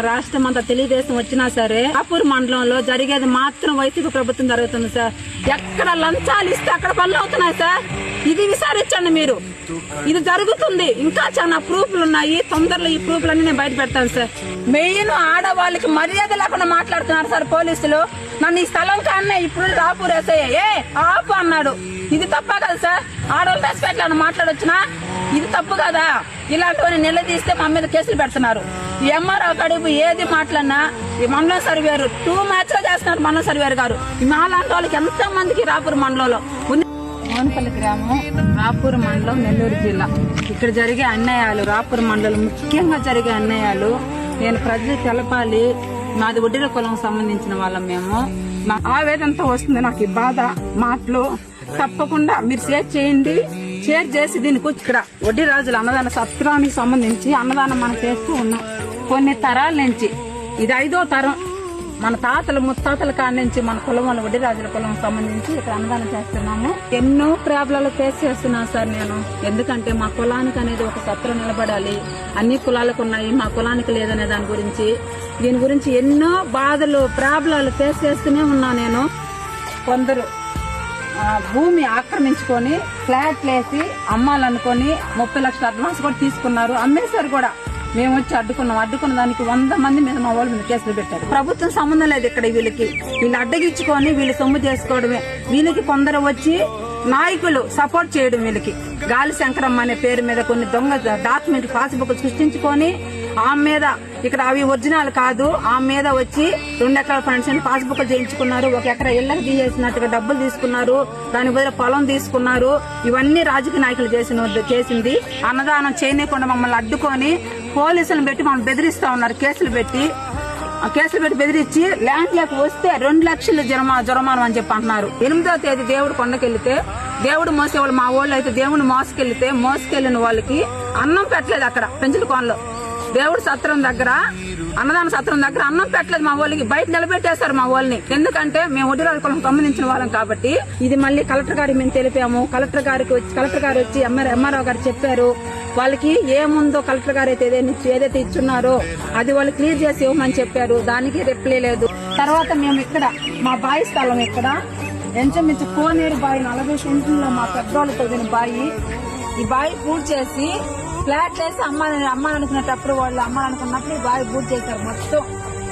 రాష్ట్రం అంతా తెలుగుదేశం వచ్చినా సరే రాపూర్ మండలంలో జరిగేది మాత్రం వైసీపీ ప్రభుత్వం జరుగుతుంది సార్. ఎక్కడ లంచాలు ఇస్తే అక్కడ పనులు అవుతున్నాయి సార్. ఇది విచారించండి మీరు. ఇది జరుగుతుంది. ఇంకా చాలా ప్రూఫ్లు ఉన్నాయి. తొందరలో ఈ ప్రూఫ్లన్నీ నేను బయట పెడతాను సార్. మెయిన్ ఆడవాళ్ళకి మర్యాద లేకుండా మాట్లాడుతున్నారు సార్ పోలీసులు. నన్ను ఈ స్థలం కానే ఇప్పుడు రాపూర్ వేసాయి ఆపు అన్నాడు. ఇది తప్ప కదా సార్? ఆడవాళ్ళు రెస్పెక్ట్ అని మాట్లాడొచ్చునా? ఇది తప్పు కదా? ఇలాంటివన్నీ నిలదీస్తే మా మీద కేసులు పెడుతున్నారు. ఎంఆర్ఓ కడుపు ఏది మాట్లాడినా ఈ మండలం సర్వేరు 2 మ్యాచ్ లో చేస్తున్నారు. మండలం సర్వేరు గారు మాలాంటి వాళ్ళకి ఎంతో మందికి రాపూర్ మండలంలో మోనపల్లి గ్రామం, రాపూర్ మండలం, నెల్లూరు జిల్లా. ఇక్కడ జరిగే అన్యాయాలు, రాపూర్ మండలం ముఖ్యంగా జరిగే అన్యాయాలు నేను ప్రజలకు తెలపాలి. మాది వడ్డీల కులం సంబంధించిన వాళ్ళం. మేము నా ఆవేదనతో వస్తుంది నాకు ఈ బాధ మాటలు. తప్పకుండా మీరు షేర్ చేయండి. షేర్ చేసి దీనికి ఇక్కడ వడ్డీ రాజుల అన్నదాన సత్రానికి సంబంధించి అన్నదానం మనం చేస్తూ ఉన్నాం కొన్ని తరాల నుంచి. ఇది 5వ తరం. మన తాతలు ముత్తాతల కాడి నుంచి మన కులం వాళ్ళ వడ్డీ రాజుల కులం సంబంధించి ఇక్కడ అన్నదానం చేస్తున్నాము. ఎన్నో ప్రాబ్లాలు ఫేస్ చేస్తున్నాను సార్ నేను. ఎందుకంటే మా కులానికి అనేది ఒక సత్రం నిలబడాలి. అన్ని కులాలకు ఉన్నాయి, మా కులానికి లేదనే దాని గురించి, దీని గురించి ఎన్నో బాధలు ప్రాబ్లాలు ఫేస్ చేస్తూనే ఉన్నా నేను. కొందరు భూమి ఆక్రమించుకొని ఫ్లాట్లు వేసి అమ్మాలనుకొని 30 లక్షల అడ్వాన్స్ కూడా తీసుకున్నారు. అమ్మేశారు కూడా. మేము వచ్చి అడ్డుకున్న దానికి 100 మంది మీద మా వాళ్ళు మీద కేసులు పెట్టారు. ప్రభుత్వం సంబంధం లేదు ఇక్కడ. వీళ్ళు అడ్డగించుకొని వీళ్ళు సొమ్ము చేసుకోవడమే. వీళ్ళకి కొందరు వచ్చి నాయకులు సపోర్ట్ చేయడం. వీళ్ళకి గాలి శంకరమ్మ అనే పేరు మీద కొన్ని దొంగ డాక్యుమెంట్ పాస్బుక్ సృష్టించుకొని ఆమె మీద, ఇక్కడ అవి ఒరిజినల్ కాదు, ఆమె మీద వచ్చి 2 ఎకరాల ఫండ్స్ పాస్బుక్ చేయించుకున్నారు. 1 ఎకరా ఇళ్లకు తీసేసినట్టుగా డబ్బులు తీసుకున్నారు. దాని బదులు పొలం తీసుకున్నారు. ఇవన్నీ రాజకీయ నాయకులు చేసింది. అన్నదానం చేయనీయకుండా మమ్మల్ని అడ్డుకొని పోలీసులను పెట్టి మమ్మల్ని బెదిరిస్తా ఉన్నారు. కేసులు పెట్టి బెదిరించి ల్యాండ్ లేక వస్తే 2 లక్షలు జురమానం అని చెప్పి అంటున్నారు. 8వ తేదీ దేవుడు కొండకెళ్తే దేవుడు మోసేవాళ్ళు మా వాళ్ళు అయితే దేవుడు మోసుకెళ్లిన వాళ్ళకి అన్నం పెట్టలేదు. అక్కడ పెంచుల కోనలో దేవుడు సత్రం దగ్గర, అన్నదాన సత్రం దగ్గర అన్నం పెట్టలేదు మా వాళ్ళకి. బయట నిలబెట్టేశారు మా వాళ్ళని. ఎందుకంటే మేము వడ్డీ రాజుల కులం సంబంధించిన వాళ్ళం కాబట్టి. ఇది మళ్ళీ కలెక్టర్ గారికి మేము తెలిపాము. కలెక్టర్ గారు వచ్చి ఎంఆర్ఓ గారు చెప్పారు. వాళ్ళకి ఏముందో కలెక్టర్ గారు అయితే ఏదైతే ఇచ్చున్నారో అది వాళ్ళు క్లియర్ చేసి ఇవ్వమని చెప్పారు. దానికి రిప్లై లేదు. తర్వాత మేము ఇక్కడ మా బాయి స్థలం ఇక్కడ ఎంచమించు కోనేరు బాయి 40 సెంట్లలో మా పెద్దోళ్ళు తవ్విన బాయి. ఈ బాయి పూర్తి చేసి ఫ్లాట్ వేసి అమ్మాలనుకునేటప్పుడు వాళ్ళు అమ్మాలనుకున్నప్పుడు ఈ బావి పూర్తి చేశారు.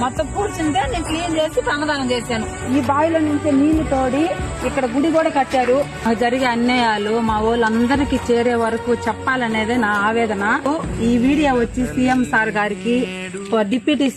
మొత్తం పూడ్చింటే నేను క్లీన్ చేసి అన్నదానం చేశాను. ఈ బావిలో నుంచి నీళ్లు తోడి ఇక్కడ గుడి కూడా కట్టారు. జరిగే అన్యాయాలు మా వాళ్ళందరికీ చేరే వరకు చెప్పాలనేదే నా ఆవేదన. ఈ వీడియో వచ్చి సీఎం సార్ గారికి, డిప్యూటీ